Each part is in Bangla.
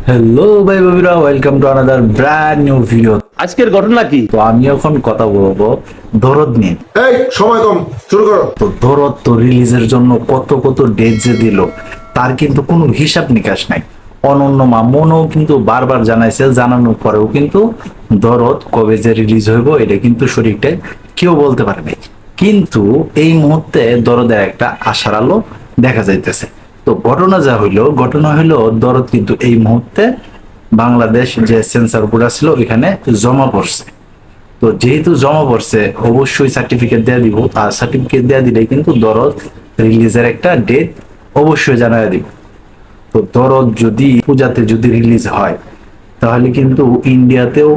হ্যালো ভাই বাবিরা, welcome to another brand new video. আজকের ঘটনা কি? তো আমি এখন কথা বলবো দরদ নিয়ে। এই সময় কম, শুরু করো। তো দরদ তো রিলিজের জন্য কত কত ডেট যে দিল, তার কিন্তু কোনো হিসাব নিকাশ নাই। অনন্য মামুনও কিন্তু বারবার জানাইছে, জানানোর পরেও কিন্তু দরদ কবে যে রিলিজ হইব এটা কিন্তু সঠিকটা কেউ বলতে পারে নাই। কিন্তু এই মুহূর্তে দরদের একটা আশার আলো দেখা যাইতেছে। তো ঘটনা হইলো দরদ কিন্তু এই মুহূর্তে বাংলাদেশ যে সেন্সর বোর্ড ছিল ওইখানে জমা পড়ছে। তো যেহেতু জমা পড়ছে অবশ্যই সার্টিফিকেট দেয়া দিব, আর সার্টিফিকেট দেয়া দিলে কিন্তু দরদ রিলিজের একটা ডেট অবশ্যই জানাই দিব। তো দরদ যদি পূজাতে যদি রিলিজ হয় তাহলে কিন্তু ইন্ডিয়াতেও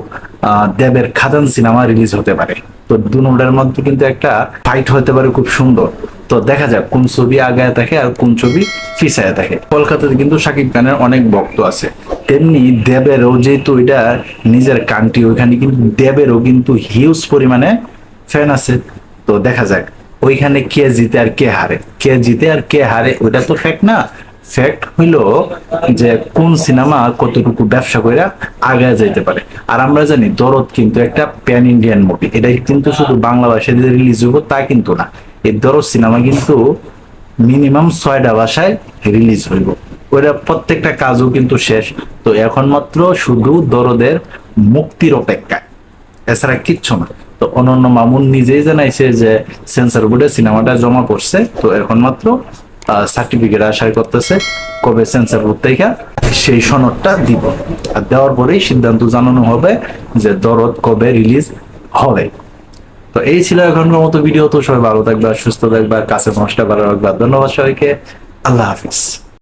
দেবের খাদান সিনেমা রিলিজ হতে পারে। তো দুটার মধ্যে কিন্তু একটা ফাইট হতে পারে খুব সুন্দর। তো দেখা যাক কোন ছবি আগায় থাকে আর কোন ছবি পিছায় থাকে। কলকাতাতে কিন্তু শাকিব খানের অনেক ভক্ত আছে, তেমনি দেবেরও যেহেতু এটা নিজের কান্ট্রি, ওইখানে কিন্তু দেবেরও কিন্তু হিউজ পরিমাণে ফ্যান আছে। তো দেখা যাক ওইখানে কে জিতে আর কে হারে, কে জিতে আর কে হারে ওইটা তো ফ্যাক্ট না। ফ্যাক্ট হইলো যে কোন সিনেমা কতটুকু ব্যবসা করে আগায় যাইতে পারে। আর আমরা জানি দরদ কিন্তু একটা প্যান ইন্ডিয়ান মুভি, এটা কিন্তু শুধু বাংলা ভাষায় রিলিজ হইব তা কিন্তু না। এই দরদ সিনেমা কিন্তু মিনিমাম 6টা ভাষায় রিলিজ হইব, ওইটা প্রত্যেকটা কাজও কিন্তু শেষ। তো এখন মাত্র শুধু দরদের মুক্তির অপেক্ষায়, এছাড়া কিচ্ছু না। তো অনন্য মামুন নিজেই জানাইছে যে সেন্সর বোর্ডে সিনেমাটা জমা পড়ছে, তো এখন মাত্র সার্টিফিকেট আশা করতেছে কবে সেন্সর বোর্ড থেকে সেই সনদটা দিব। আর দেওয়ার পরেই সিদ্ধান্ত জানানো হবে যে দরদ কবে রিলিজ হবে। তো এই ছিল এখনকার মতো ভিডিও। তো সবাই ভালো থাকবে, সুস্থ থাকবে, কাছে মানুষটা ভালো রাখবে। ধন্যবাদ সবাইকে, আল্লাহ হাফিজ।